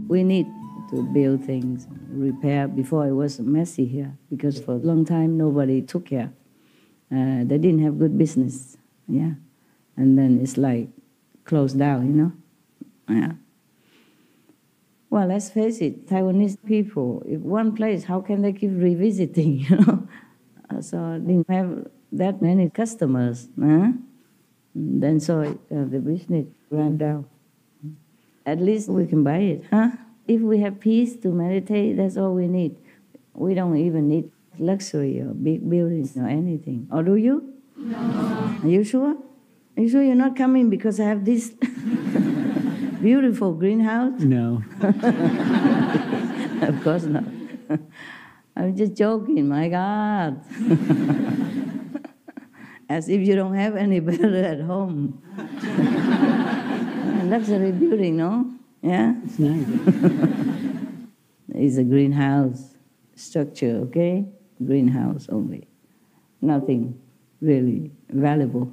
We need to build things, repair. Before it was messy here because for a long time nobody took care. They didn't have good business, yeah. And then it's like closed down, yeah. Well, let's face it, Taiwanese people, if one place, how can they keep revisiting, So didn't have that many customers, Then so the business ran down. At least we can buy it, If we have peace to meditate, that's all we need. We don't even need luxury or big buildings or anything. Or do you? No. Are you sure? Are you sure you're not coming because I have this beautiful greenhouse? No. Of course not. I'm just joking, my God. As if you don't have any better at home. Luxury building, no? Yeah? It's nice. It's a greenhouse structure, okay? Greenhouse only. Nothing really valuable.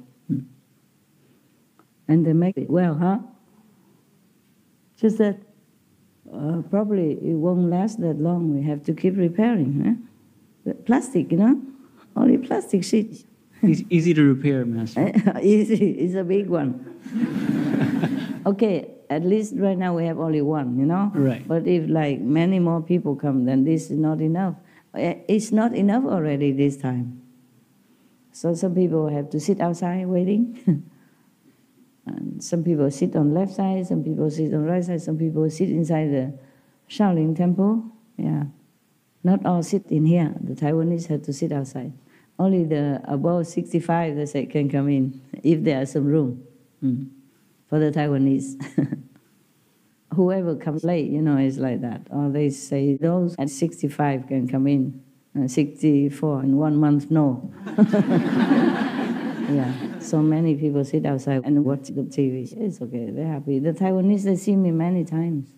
And they make it well, Just that probably it won't last that long. We have to keep repairing, The plastic, Only plastic sheets. Easy to repair, Master. Easy. It's a big one. Okay, at least right now we have only one, Right. But if like many more people come, then this is not enough. It's not enough already this time. So some people have to sit outside waiting. And some people sit on left side, some people sit on right side, some people sit inside the Shaolin temple. Yeah. Not all sit in here. The Taiwanese have to sit outside. Only the above 65, they say, can come in, if there is some room for the Taiwanese. Whoever comes late, is like that. Or they say those at 65 can come in, 64 in 1 month, no. Yeah, so many people sit outside and watch the TV. It's okay, they're happy. The Taiwanese, they see me many times.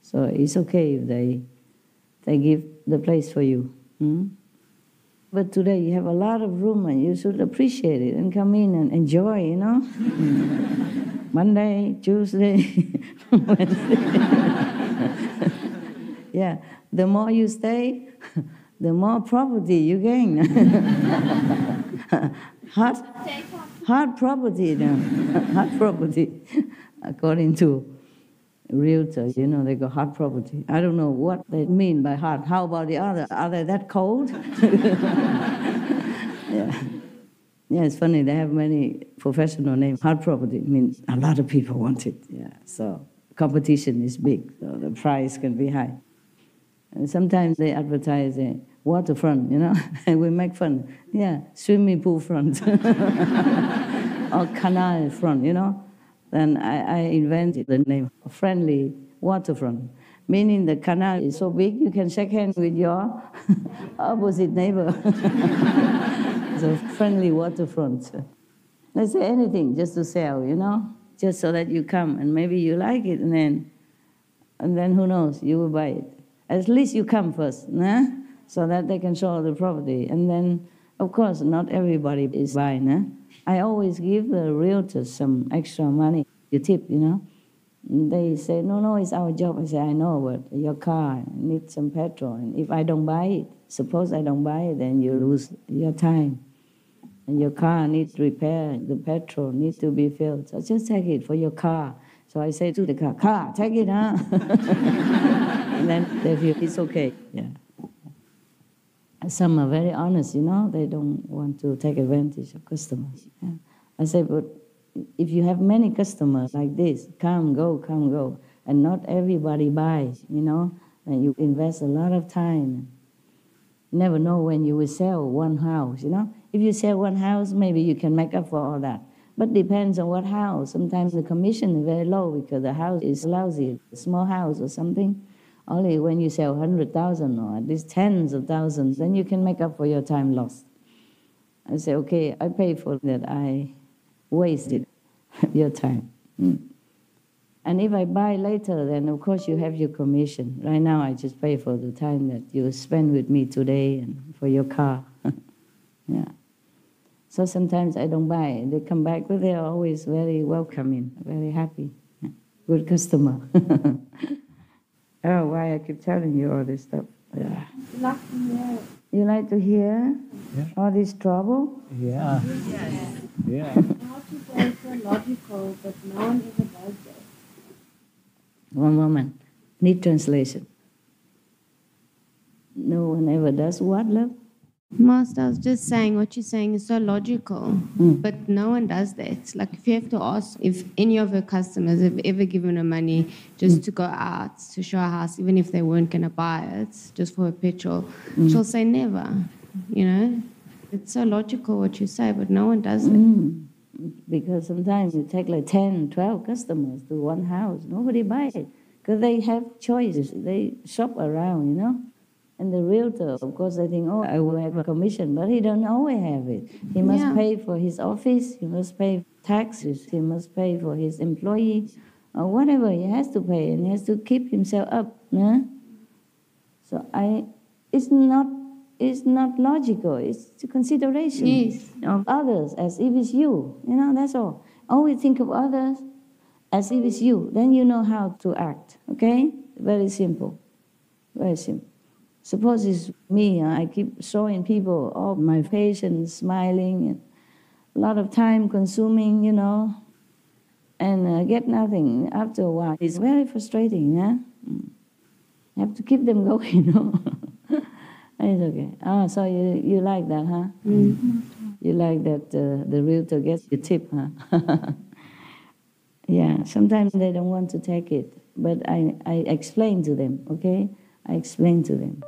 So it's okay if they give the place for you. But today you have a lot of room and you should appreciate it and come in and enjoy, Monday, Tuesday, Wednesday. Yeah, the more you stay, the more property you gain. Hard property, hard property, according to realtors, they got hard property. I don't know what they mean by hard. How about the other? Are they that cold? Yeah, it's funny. They have many professional names. Hard property means a lot of people want it. Yeah, so competition is big, so the price can be high. And sometimes they advertise a waterfront, and we make fun. Yeah, swimming pool front or canal front, Then I invented the name friendly waterfront, meaning the canal is so big you can shake hands with your opposite neighbor. So friendly waterfront. Let's say anything just to sell, just so that you come and maybe you like it, and then who knows, you will buy it. At least you come first, so that they can show the property. And then, of course, not everybody is buying. I always give the realtors some extra money, you tip, They say, no, it's our job. I say, I know, but your car needs some petrol. And if I don't buy it, suppose I don't buy it, then you lose your time. And your car needs repair, the petrol needs to be filled. So just take it for your car. So I say to the car, take it, And then they feel it's okay, yeah. Some are very honest, they don't want to take advantage of customers. Yeah. I say, but if you have many customers like this, come, go, and not everybody buys, and you invest a lot of time. Never know when you will sell one house, If you sell one house, maybe you can make up for all that. But depends on what house. Sometimes the commission is very low because the house is lousy, a small house or something. Only when you sell 100,000 or at least tens of thousands, then you can make up for your time lost. I say, okay, I pay for that. I wasted your time. And if I buy later, then of course you have your commission. Right now I just pay for the time that you spend with me today and for your car. Yeah. So sometimes I don't buy. They come back, but they're always very welcoming, very happy. Yeah. Good customer. Oh, why I keep telling you all this stuff? Yeah. You like to hear. You like to hear all this trouble? Yeah. Yes. Yeah. How to say it's so logical, but no one ever does that. One moment. Need translation. No one ever does what, love? Master, I was just saying what you're saying is so logical, but no one does that. Like if you have to ask if any of her customers have ever given her money just to go out to show a house, even if they weren't going to buy it, just for a petrol, she'll say never, you know. It's so logical what you say, but no one does it. Because sometimes you take like 10, 12 customers to one house. Nobody buys it because they have choices. They shop around, you know. And the realtor, of course, they think, oh, I will have a commission, but he don't always have it. He must pay for his office, he must pay taxes, he must pay for his employee, or whatever he has to pay, and he has to keep himself up. So it's not logical, it's a consideration of others as if it's you. You know, that's all. Always think of others as if it's you. Then you know how to act, okay? Very simple, very simple. Suppose it's me, I keep showing people all my patients smiling, and a lot of time consuming, you know, and get nothing after a while. It's very frustrating, yeah? You have to keep them going, you know. It's okay. Oh, so you like that, huh? You like that the realtor gets your tip, huh? Yeah, sometimes they don't want to take it, but I explain to them, okay? I explain to them.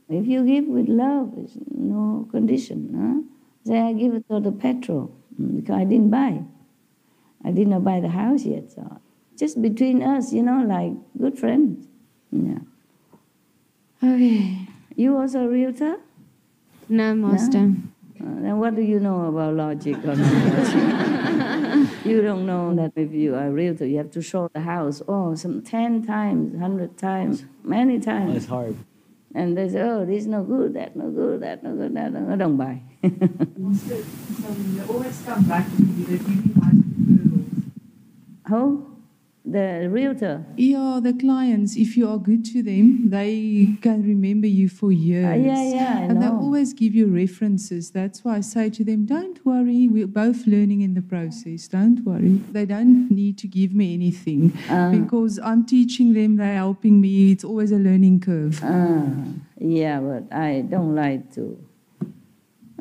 If you give with love, there's no condition. Huh? Say, I give it for the petrol, because I didn't buy. I did not buy the house yet. So just between us, you know, like good friends. Yeah. Okay. You also a realtor? No, Master. No? Then what do you know about logic or non-logic? You don't know that if you are a realtor, you have to show the house, some 10 times, 100 times, many times. It's hard. And they say, oh, this is no good, that no good, that no good, that no good. I don't buy. Master, they always come back to you. They give you nice referrals. Who? The realtor? Yeah, the clients, if you are good to them, they can remember you for years. I And know. they always give you references. That's why I say to them, don't worry, we're both learning in the process. Don't worry. They don't need to give me anything because I'm teaching them, they're helping me. It's always a learning curve. Yeah, but I don't like to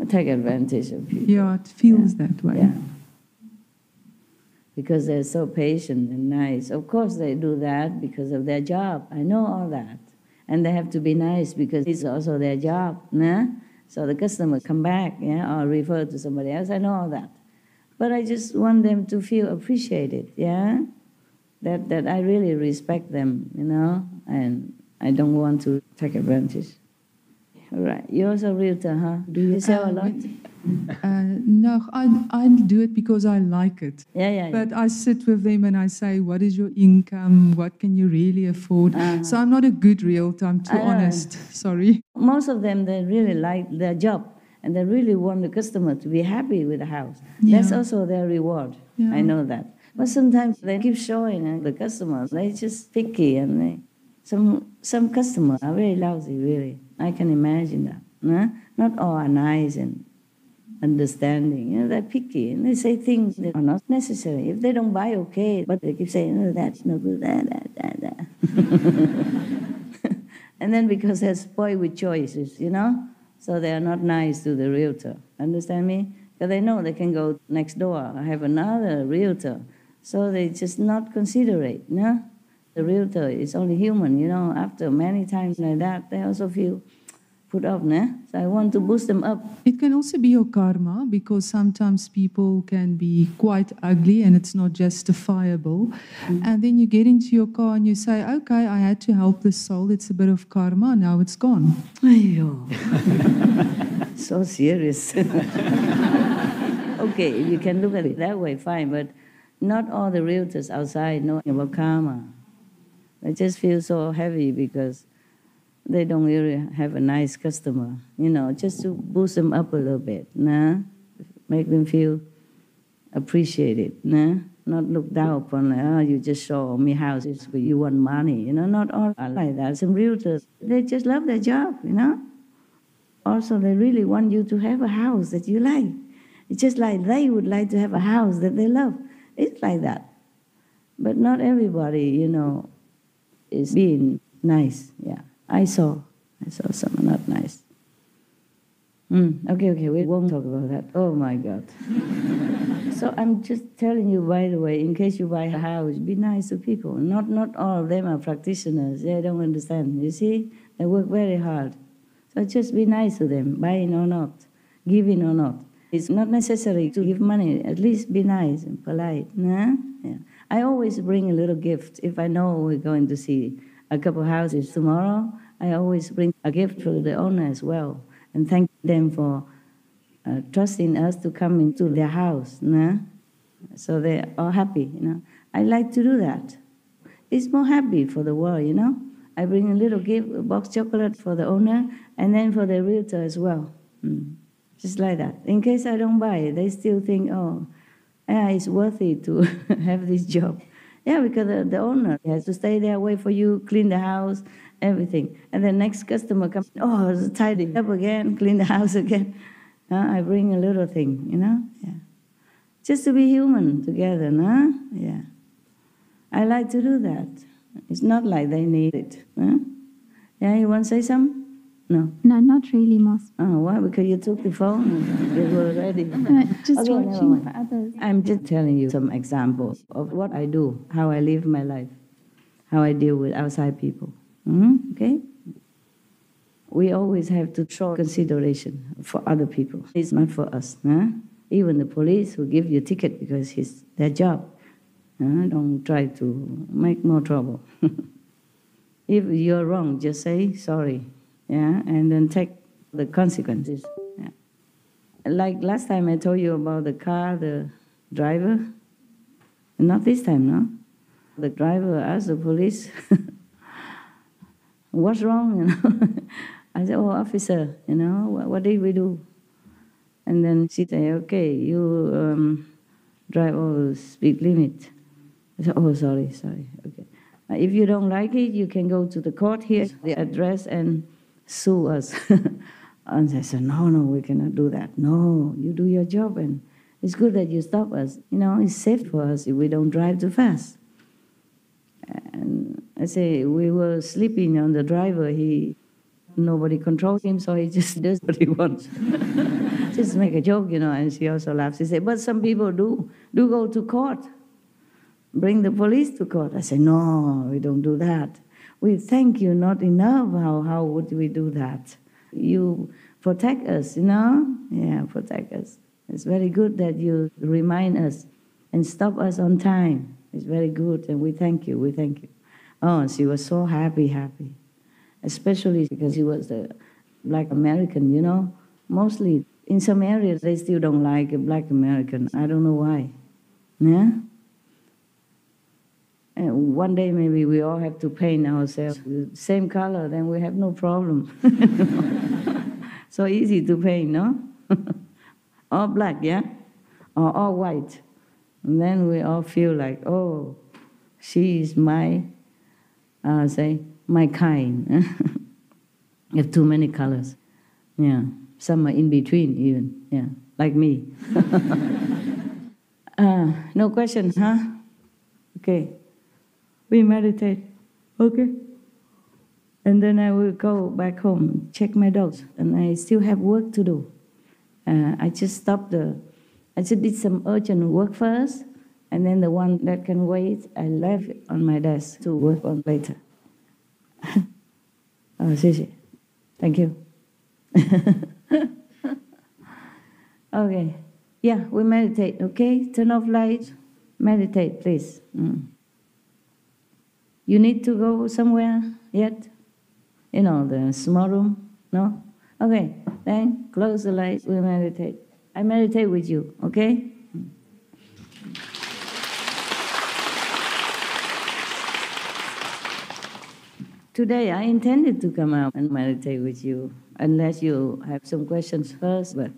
take advantage of people. Yeah, it feels that way. Yeah. Because they're so patient and nice. Of course they do that because of their job. I know all that. And they have to be nice because it's also their job. Nah? So the customer come back, or refer to somebody else. I know all that. But I just want them to feel appreciated, that I really respect them, and I don't want to take advantage. All right. You're also a realtor, huh? Do you sell a lot? No, I do it because I like it. Yeah. But I sit with them and I say, what is your income? What can you really afford? So I'm not a good realtor, I'm too honest. Sorry. Most of them, they really like their job and they really want the customer to be happy with the house. Yeah. That's also their reward. Yeah. I know that. But sometimes they keep showing the customers, they're just picky, and some customers are very lousy, really. I can imagine that. Nah? Not all are nice and understanding. They're picky and they say things that are not necessary. If they don't buy, okay, but they keep saying, that's no good, that. And then because they're spoiled with choices, so they are not nice to the realtor. Understand me? Because they know they can go next door or have another realtor. So they just not considerate, The realtor is only human, after many times like that, they also feel put off, So I want to boost them up. It can also be your karma because sometimes people can be quite ugly and it's not justifiable. And then you get into your car and you say, okay, I had to help this soul. It's a bit of karma. Now it's gone. Ayo. So serious. Okay, if you can look at it that way, fine. But not all the realtors outside know about karma. I just feel so heavy because they don't really have a nice customer, just to boost them up a little bit, Make them feel appreciated, not look down upon, like, oh, you just show me houses, but you want money. Not all are like that. Some realtors, they just love their job, Also, they really want you to have a house that you like. It's just like they would like to have a house that they love. It's like that. But not everybody, is being nice. Yeah, I saw some not nice. Okay, we won't talk about that. Oh my God. So I'm just telling you, by the way, in case you buy a house, be nice to people. Not all of them are practitioners. They don't understand. You see, they work very hard. So just be nice to them, buying or not, giving or not. It's not necessary to give money. At least be nice and polite. Nah? Yeah. I always bring a little gift. If I know we're going to see a couple houses tomorrow, I always bring a gift for the owner as well and thank them for trusting us to come into their house. Nah? So they're all happy. I like to do that. It's more happy for the world. I bring a little gift, a box chocolate for the owner, and then for the realtor as well. Just like that. In case I don't buy it, they still think, oh, yeah, it's worthy to have this job. Yeah, because the owner has to stay there, wait for you, clean the house, everything. And the next customer comes, oh, it's tidy up again, clean the house again. I bring a little thing, Yeah. Just to be human together, no? Yeah. I like to do that. It's not like they need it. Huh? Yeah, you want to say something? No. No, not really, Master. Oh, why? Because you took the phone and you were ready. Just Okay, watching for others. I'm just telling you some examples of what I do, how I live my life, how I deal with outside people. Okay? We always have to show consideration for other people. It's not for us. Huh? Even the police who give you a ticket because it's their job. Don't try to make more trouble. If you're wrong, just say sorry. Yeah, and then take the consequences. Yeah. Like last time I told you about the car, the driver. Not this time, no? The driver asked the police, what's wrong, I said, oh, officer, what did we do? And then she said, okay, you drive over the speed limit. I said, oh, sorry, okay. If you don't like it, you can go to the court here, the address, and sue us. And I said, no, we cannot do that. No, you do your job, and it's good that you stop us. It's safe for us if we don't drive too fast. And I say, we were sleeping on the driver. Nobody controls him, so he just does what he wants. Just make a joke, and she also laughs. She said, but some people do go to court. Bring the police to court. I say, no, we don't do that. We thank you not enough. How would we do that? You protect us, Yeah, protect us. It's very good that you remind us and stop us on time. It's very good, and we thank you. Oh, she was so happy. Especially because she was a Black American, Mostly in some areas they still don't like a Black American. I don't know why. Yeah? And one day maybe we all have to paint ourselves with the same color, then we have no problem. So easy to paint, no? All black, yeah? Or all white. And then we all feel like, oh, she is my kind. You have too many colors. Yeah. Some are in between even. Yeah. Like me. No question, huh? Okay. We meditate. Okay. And then I will go back home, check my dogs. And I still have work to do. I just did some urgent work first. And then the one that can wait, I left it on my desk to work on later. Xie. Thank you. Okay. Yeah, we meditate, okay? Turn off lights. Meditate, please. You need to go somewhere yet? The small room? No? Okay, then close the lights, we meditate. I meditate with you, okay? Today I intended to come out and meditate with you, unless you have some questions first, but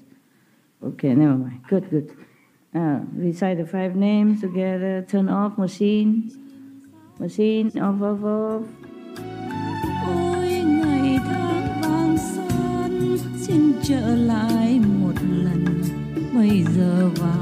okay, never mind. Good. Recite the 5 names together. Turn off machine. Machine off, off, off. Ôi ngày tháng vàng son, xin trở lại một lần. Bây giờ vào